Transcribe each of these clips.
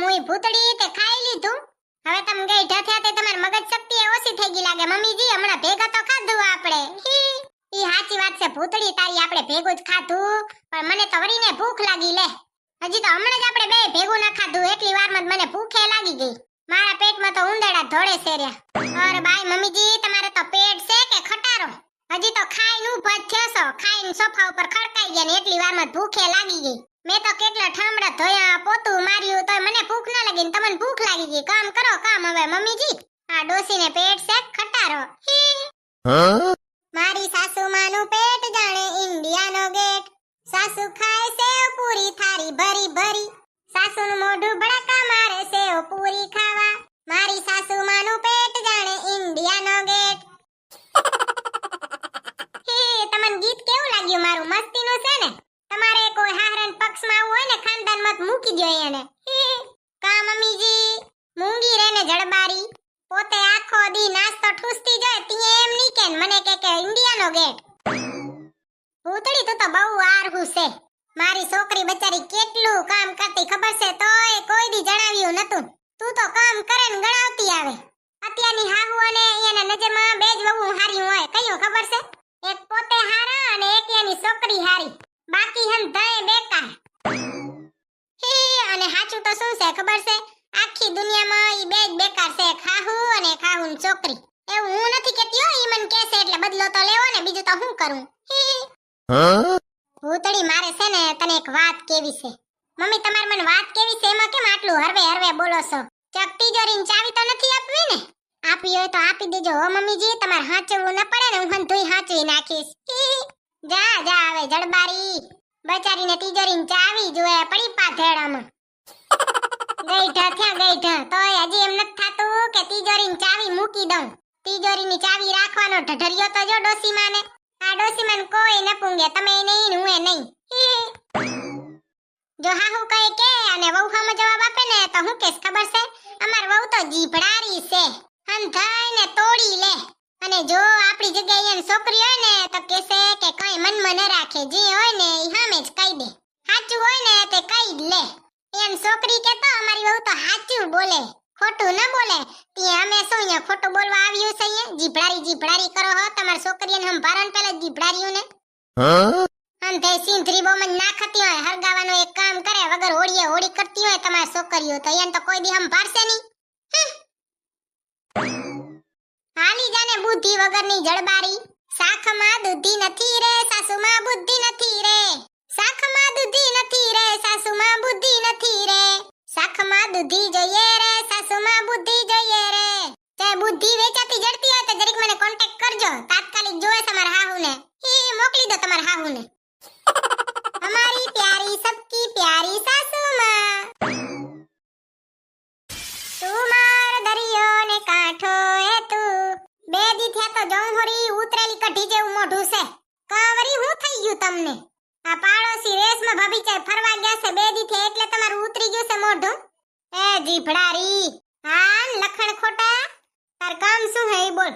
મુઈ ભૂતડી તે ખાઈ લીધું. હવે તમ ગઈ ઢથ્યા તે તમાર મગજ શક્તિ ઓછી થઈ ગઈ લાગે મમ્મીજી. હમણાં ભેગા તો ખાધું આપણે. ઈ સાચી વાત છે ભૂતડી તારી, આપણે ભેગું જ ખાધું. પણ મને તો વરીને ભૂખ લાગી લે. હજી તો હમણાં જ આપણે બે ભેગું ના ખાધું એટલી વારમાં જ મને ભૂખે લાગી ગઈ. મારા પેટમાં તો ઉંદરડા ધોળે છે રહ્યા. અરે બાય મમ્મીજી, તમારે તો પેટ છે કે ખટારો? હજી તો ખાઈને ઊભા જ થયો છો, ખાઈને સોફા ઉપર ખડકાઈ ગયા ને એટલી વારમાં ભૂખે લાગી ગઈ. મેં તો કેટલા ઠામડા ધોયા, પોતું માર્યું, તોય મને ભૂખ ના લાગી ને તમને ભૂખ લાગી ગઈ. કામ કરો કામ હવે મમ્મીજી. આ ડોસીને પેટ છે ખટારો. મારી સાસુમાનું પેટ જાણે ઇન્ડિયાનો ગેટ. સાસુ ખાય સેવ પૂરી થારી ભરી ભરી. સાસુનું મોઢું ભડકા મારે સેવ પૂરી ખાવા. મારી સાસુમાનું પેટ જાણે ઇન્ડિયાનો ગેટ. તમને ગીત કેવું લાગ્યું મારું? મસ્તીનું છે ને? તમારે કોઈ હાહરન પક્ષમાં આવું હોય ને ખાનદાનમાં મૂકી દો એને. કા મમ્મીજી મૂંગી રે ને જડબારી, પોતે આખો દી નાસ્તો ઠૂસતી જાય તી એમ ની કે મને કે ઇન્ડિયાનો ગેટ. ભૂતડી તું તો બહુ આરહુ છે. મારી છોકરી બચારી કેટલું કામ કરતી ખબર છે, તોય કોઈ દી જણાવ્યું નતું. તું તો કામ કરે ને ગણાવતી આવે. અત્યારની હાહુ અને એના નજરમાં બે જ વહુ હારી હોય. કયું ખબર છે? એક પોતે હારા અને એક એની છોકરી હારી. બાકી હન ધય બેકાર. અને હાચું તો શું છે ખબર છે? આખી દુનિયામાં ઈ બે જ બેકાર છે, ખાહુ અને ખાહુની છોકરી. એવું હું નથી કહેતી હો, ઈ મને કહે છે એટલે બદલો તો લેવો ને, બીજું તો હું કરું. ભૂતડી મારે છે ને તને એક વાત કેવી છે. મમ્મી તમારે મને વાત કેવી છે એમાં કેમ આટલું હરવે હરવે બોલો છો? ચક તિજોરીની ચાવી તો નથી આપવી ને? આપી હોય તો આપી દેજો હો મમ્મીજી. તમારે હાચવવું ન પડે ને, હું હંધુઈ હાચવી નાખીશ. જા જા હવે જડબારી, બચારીને તિજોરીની ચાવી જોયા પડી પાથેડામાં. ગઈઢા થયા ગઈઢા, તોય હજી એમ નથી થાતું કે તિજોરીની ચાવી મૂકી દઉં. તિજોરીની ચાવી રાખવાનો ઢઢરિયો તો જો ડોસીમાને. આ ડોસીમાન કોઈ ન પૂંગે, તમે નહીં ને હું નહીં. જો હાહુ કહે કે અને વહુ સામે જવાબ આપે ને તો હું કેસ ખબર છે? અમાર વહુ તો જીભડારી છે, હંધાઈને તોડી લે. અને જો આપણી જગ્યાએ એની છોકરી હોય ને તો કહેશે કે કઈ મનમાં ન રાખે, જે હોય ને ઈ સામે જ કહી દે. સાચું હોય ને તે કહી જ લે. એમ છોકરી કે તો અમારી વહુ તો સાચું બોલે, ખોટું ન બોલે. તે અમે શું અહીંયા ખોટું બોલવા આવ્યું છે? અહીંયા જીભડારી કરો હો. તમારી છોકરીને સંભારણ પેલા જીભડારીઓને અંતે સિંધરી બોમન નાખતી હોય, હરગાવાનો એક કામ કરે વગર હોડીએ હોડી કરતી હોય તમારી છોકરીઓ, તો એને તો કોઈ દી સંભાળશે નહીં. હાલી જાને બુદ્ધિ વગરની જડબારી. શાખમાં દૂધી નથી રે, સાસુમાં બુદ્ધિ નથી રે. શાખમાં દૂધી નથી રે, સાસુમાં બુદ્ધિ નથી રે. શાખમાં દૂધી જોઈએ રે, સાસુમાં બુદ્ધિ જોઈએ રે. તે બુદ્ધિ વેચાતી જડતી હોય તો જરીક મને કોન્ટેક્ટ કરજો. તાત્કાલિક જોવે તમારા હાહુને. મોકલી દો તમારા હાહુને. हमारी प्यारी सबकी प्यारी सासू माँ, तू मार दरियो ने कांठो है तू. બે દી થયા તો જौहरी ઉતરેલી કઢી જેવું મોઢું છે. કાવરી હું થઈ ગયું તમને? આ પાડોશી રેશમાં ભાભી ચાય ફરવા ગયા છે બે દી થયા એટલે તમારું ઉતરી ગયું છે મોઢું. એ જીભડારી, હા લખણ ખોટા. તાર કામ શું હે બોલ?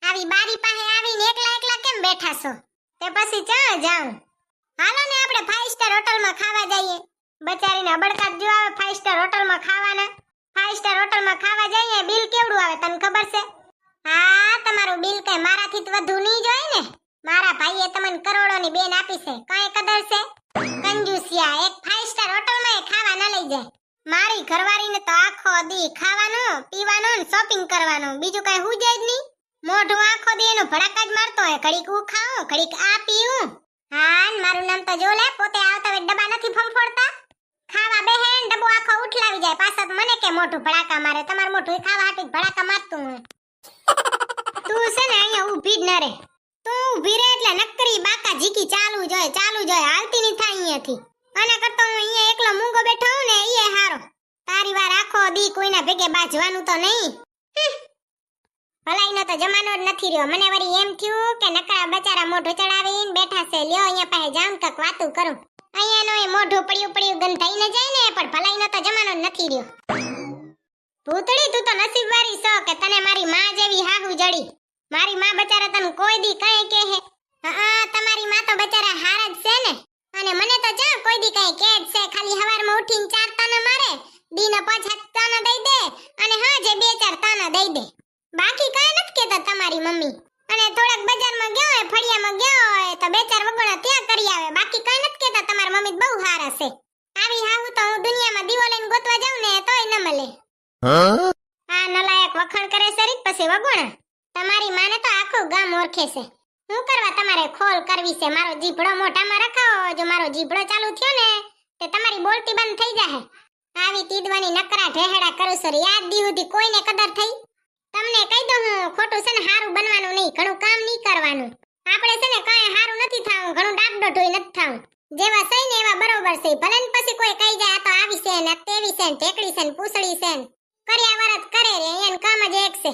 આવી બારી પાસે આવીને એકલા એકલા કેમ બેઠા છો? તે પછી ક્યાં જાઉં? હાલો ને આપણે 5 સ્ટાર હોટલમાં ખાવા જઈએ. બચારીને અબડકાત જો આવે 5 સ્ટાર હોટલમાં ખાવાના. 5 સ્ટાર હોટલમાં ખાવા જઈએ, બિલ કેવડું આવે તને ખબર છે? હા, તમારું બિલ કઈ મારાથી વધુ નહીં જોઈએ ને. મારા ભાઈએ તમને કરોડોની બેન આપી છે, કાંઈ કદર છે? કંજૂસિયા, એક 5 સ્ટાર હોટલમાં એ ખાવા ન લઈ જાય. મારી ઘરવાળીને તો આખો દી ખાવાનું પીવાનું ને શોપિંગ કરવાનું, બીજું કઈ હુજે જ નહીં. મોઢું આખો દી એનું ભડકા જ મારતો હોય, ઘડીક હું ખાઉં ઘડીક આ પીઉં. હા, મારું નામ તો જો લે, પોતે આવતા વે ડબ્બા નથી ફંફોડતા. ખાવા બેહેન ડબ્બો આખો ઉઠલાવી જાય, પાછા મને કે મોઢું ભડાકા મારે. તમારું મોઢું ખાવા હાટુ ભડાકા મારતું હોય. તું છે ને અહીંયા ઊભી જ ન રે. તું ઊભી રે એટલે નકરી બાકા ઝીકી ચાલુ જોય હાલતી નહીં થાય અહીંયાથી. આના કરતા હું અહીંયા એકલો મૂંગો બેઠો હું ને ઈએ હારો. તારી વાર આખો દી કોઈના ભેગે બાજવાનું તો નહીં. ભલાઈનો તો જમાનો જ નથી રહ્યો. મને વળી એમ થયું કે નકરા બચારા મોઢું ચડાવીને બેઠા છે, લ્યો અહીંયા પાસે જાઉં કક વાતું કરું. અહીંયાનો એ મોઢું પડ્યું ગંધાઈ ન જાય ને, પણ ભલાઈનો તો જમાનો જ નથી રહ્યો. ભૂતડી, તું તો નસીબવાળી છો કે તને મારી માં જેવી હાહુ જડી. મારી માં બચારા તને કોઈ દી કઈ કહે? હા, તમારી માં તો બચારા હારા જ છે ને. અને મને તો જા કોઈ દી કઈ કેડ છે, ખાલી હવારમાં ઉઠીને ચાર તાના મારે દીના 5 તાના દઈ દે અને હાજે 2-4 તાના દઈ દે. બાકી કાંઈ નથી કેતા તમારી મમ્મી. અને થોડાક બજારમાં ગયો હોય, ફળિયામાં ગયો હોય તો 2-4 વગોણા ત્યાં કરી આવે. બાકી કાંઈ નથી કેતા તમારી મમ્મી બહુ સારા છે. આવી હાહુ તો હું દુનિયામાં દીવો લઈને ગોતવા જાઉં ને તોય ન મળે. આ નલાયક વખાણ કરે છે રીત પછી વગોણા. તમારી માને તો આખું ગામ ઓળખે છે. હું કરવા તમારે ખોલ કરવી છે? મારો જીભડો મોઢામાં રખાવો. જો મારો જીભડો ચાલુ થયો ને તે તમારી બોલતી બંધ થઈ જાહે. આવી તીદવાની નકરા ઢેહડા કરું છું. યાદ દી સુધી કોઈને કદર થઈ? તમને કહી દઉં હું ખોટું છે ને હારું બનવાનું નહીં, ઘણું કામ નહીં કરવાનું. આપણે છે ને કાંઈ હારું નથી થાવું, ઘણું ડાબડો ઢોઈ નથી થાવું. જેવા સહી ને એવા બરોબર છે. ભલે ને પછી કોઈ કહી જાય આ તો આવી છે ને તેવી છે ને ઢેકડી છે ને પૂછડી છે ને કર્યા વરત કરે રે, એન કામ જ એક છે.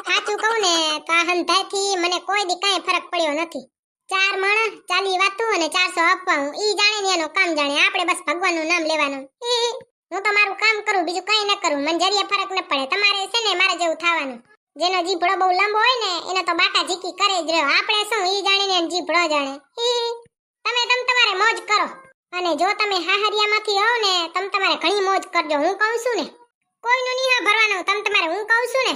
સાચું કહું ને તો આ હંધાઈથી મને કોઈ દી કાંઈ ફરક પડ્યો નથી. 4 માણસ 40 વાતું અને 400 અફવાઓ. ઈ જાણે ને એનો કામ જાણે. આપણે બસ ભગવાનનું નામ લેવાનું. હું તો મારું કામ કરું, બીજું કંઈ ન કરું. મને જરીએ ફરક ન પડે. તમારે છે ને મારા જેવું થવાનું. જેનો જીભડો બહુ લાંબો હોય ને એને તો બાટા ઝીકી કરે જ રહ્યો. આપણે શું ઈ જાણીને એનો જીભડો જાણે. તમે તમારે મોજ કરો. અને જો તમે હાહરિયામાંથી આવો ને તમારે ઘણી મોજ કરજો. હું કહું છું ને કોઈનું નહીં ભરવાનું. તમારે હું કહું છું ને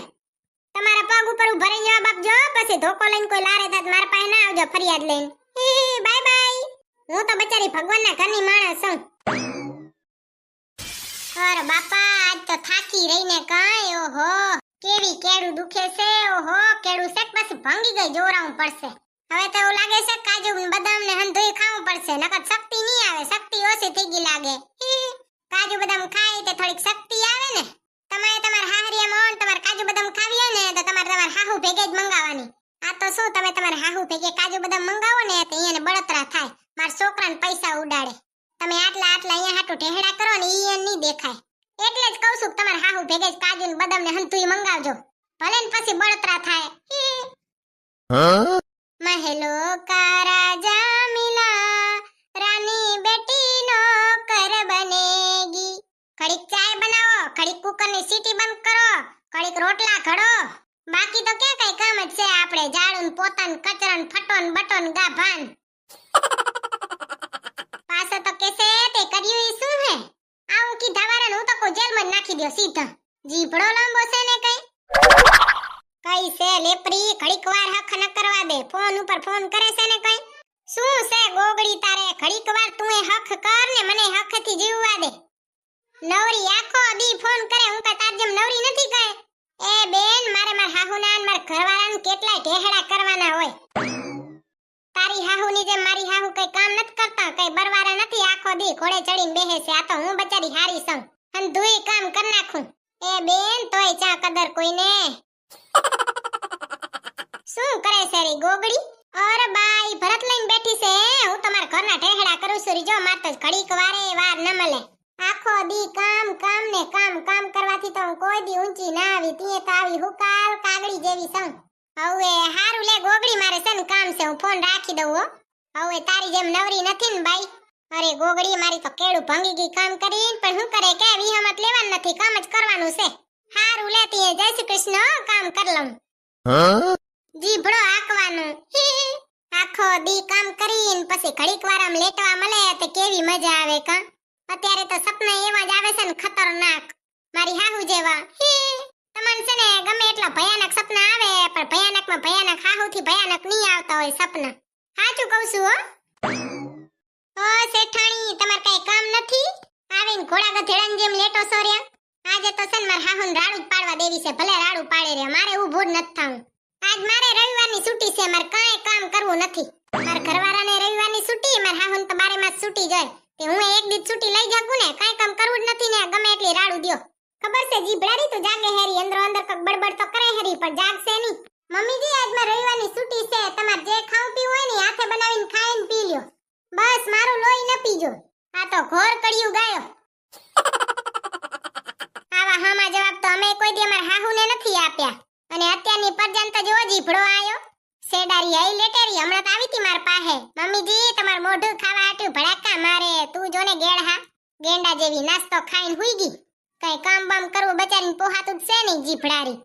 તમારા પગ ઉપર ઉભા જવાબ આપજો. પછી ધોકો લઈને કોઈ લારે થાત મારા પાસે ના આવજો ફરિયાદ લઈને. Bye bye. હું તો બચારી ભગવાનના ઘરની માણસ છું. અરે બાપા આજ તો થાકી રહીને કાંઈ. ઓહો કેવી કેડું દુખે છે. ઓહો કેડું શેક પછી ભાંગી ગઈ, જોરાવું પડશે. હવે તો એવું લાગે છે કાજુ બદામ ને હંધોઈ ખાવું પડશે, નકર શક્તિ નહીં આવે. શક્તિ ઓછી થઈ ગઈ લાગે. કાજુ બદામ ખાય તે થોડીક શક્તિ આવે ને. તમારે તમારા હાહરિયામાં તમારે કાજુ બદામ ખાવી હોય ને તો તમારે હાહુ ભેગે જ મંગાવવાની. આ તો શું તમે તમારા હાહુ ભેગે કાજુ બદામ મંગાવો ને તો એને બળતરા થાય. મારા છોકરાને પૈસા ઉડાડે. તમે આટલા અહીંયા હાટું ઢેહડા કરો ને ઈ એને નહીં દેખાય. એટલે જ કહું છું કે તમારા હાહુ ભેગે જ કાજુ ને બદામ ને હંધુઈ મંગાવજો. ભલે ને પછી બળતરા થાય. મહેલો કા રાજા મિલા, રાની બેટી નો કર બનેગી. ઘડીક ચાય બનાવો, ઘડીક કુકરની સીટી બંધ કરો, ઘડીક રોટલા ઘડો. બાકી તો ક્યાં કઈ કામ જ છે આપણે. ઝાડું પોતાન કચરન ફટોન બટોન ગાભાન. પાછો તો કેસે તે કર્યું ઈ શું હે? આવું કી ધવારણ હું તો કો જેલમાં નાખી દો સીધા. જીભડો લાંબો છે ને કઈ કઈ છે લેપરી. ઘડીક વાર હક ન કરવા દે. ફોન ઉપર ફોન કરે છે ને કઈ. શું છે ગોગડી તારે? ઘડીક વાર તું એ હક કર ને મને હકથી જીવવા દે. નવરી આખો દી ફોન કરે. હું કઈ તાર જેમ નવરી નથી કઈ. એ બેન મારે માર હાહુના માર ઘરવાળાને કેટલાય ઢેહડા કરવાના હોય. તારી હાહુની જેમ મારી હાહુ કઈ કામ નથી કરતા, કઈ બરવારા નથી. આખો દી ઘોડે ચડીને બેહે છે. આ તો હું બચારી હારી છું, હંધુઈ કામ કર નાખું. એ બેન તોય ચા કદર કોઈને. શું કરે છે રે ગોગડી? અરે બાઈ ભરત લઈને બેઠી છે. હું તમારા ઘરના ઢેહડા કરું છું. જો માર તો ઘડીક વારે વાર ન મળે. આખો દી કામ કામ ને કામ કરવાથી તો હું કોઈ દી ઊંચી ના આવી. તીએ તો આવી હુકાલ કાગડી જેવી છું. હવે હારું લે ગોગડી મારે છે ને કામ છે. હું ફોન રાખી દઉં હો. હવે તારી જેમ નવરી નથી ને બાઈ. અરે ગોગડી મારી તો કેડું ભાંગી ગઈ કામ કરીને. પણ હું કરે કે વિહમત લેવાનું નથી, કામ જ કરવાનું છે. હારું લે તીએ જય શ્રી કૃષ્ણ કામ કર લઉં. જીભડો આકવાનું. આખો દી કામ કરીને પછી ઘડીક વાર આમ લેટવા મળે તો કેવી મજા આવે કા. અત્યારે તો સપના એવા જ આવે છે ને ખતરનાક, મારી હાહુ જેવા. તમને છે ને ગમે એટલા ભયાનક સપના આવે પણ ભયાનકમાં ભયાનક હાહુથી ભયાનક નહીં આવતા હોય સપના. સાચું કહું છું હો. ઓ શેઠાણી તમાર કઈ કામ નથી? આવીને ઘોડા ગધેડાની જેમ લેટો છો રે. આજે તો છે ને માર હાહુને રાડું જ પાડવા દેવી છે. ભલે રાડું પાડે રે, મારે ઊભું જ નથી થાવું. આજ મારે રવિવારની છૂટી છે. મારે કાંઈ કામ કરવું નથી. માર ઘરવાળાને રવિવારની છૂટી, માર હાહુને તો 12 માસ છૂટી જાય. તે હું એક દી છૂટી લઈ જાગું ને કાંઈ કામ કરવું જ નથી ને ગમે એટલી રાડું દ્યો. ખબર છે જીભડારી તો જાગે હેરી, અંદરો અંદર કક બડબડ તો કરે હેરી પણ જાગશે નહીં. મમ્મીજી આજ માર રવિવારની છૂટી છે. તમારે જે ખાવું પીવું હોય ને હાથે બનાવીને ખાઈને પી લ્યો. બસ મારું લોહી ન પીજો. આ તો ઘોર કડિયું ગાયો. આવા હામા જવાબ તો અમે કોઈ દી અમાર હાહુને નથી આપ્યા. અને અત્યારની પરજાન તો જો જીભડો આયો. સેડારી આઈ લેટેરી હમણાં તો આવી તી માર પાસે. મમ્મીજી તમાર મોઢું ખાવા હાટું ભડાકા મારે. તું જોને ગેડહા ગેંડા જેવી નાસ્તો ખાઈને હુઈ ગઈ. કઈ કામ બામ કરવું બચારીને પોહાતું જ છે નહીં જીભડારી.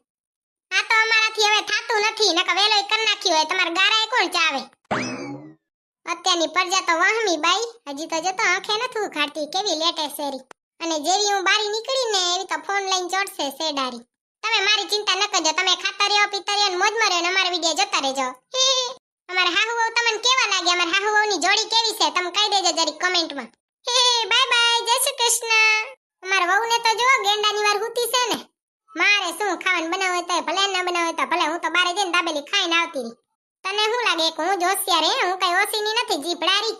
આ તો અમારાથી હવે થાતું નથી. નકર વેલોય કર નાખ્યું હોય. તમાર ગારાએ કોણ ચાવે? અત્યારની પરજા તો વહમી બાઈ. હજી તો જતો આંખે નથી ઉખાડતી. કેવી લેટે શેરી. અને જેવી હું બારી નીકળીને એવી તો ફોન લઈને ચોટશે સેડારી. તમે મારી ચિંતા ન કરજો, તમે ખાતા રહ્યો પીતા રહ્યો ને મોજમાં રહ્યો ને અમારા વિડિયો જોતા રહેજો. અમારા હાહુ વહુ તમને કેવા લાગે, અમારા હાહુ વહુની જોડી કેવી છે તમે કહી દેજો જરી કમેન્ટમાં. બાય બાય, જય શ્રી કૃષ્ણ. અમારા વહુને તો જો ગેંડાની વાર હુતી છે ને. મારે શું ખાવાનું બનાવે તો ભલે ના બનાવે તો ભલે, હું તો બારે જઈને દાબેલી ખાઈને આવતી રહી. તને શું લાગે કે હું જ હોશિયાર હે? હું કઈ ઓસીની નથી, જીભડારી.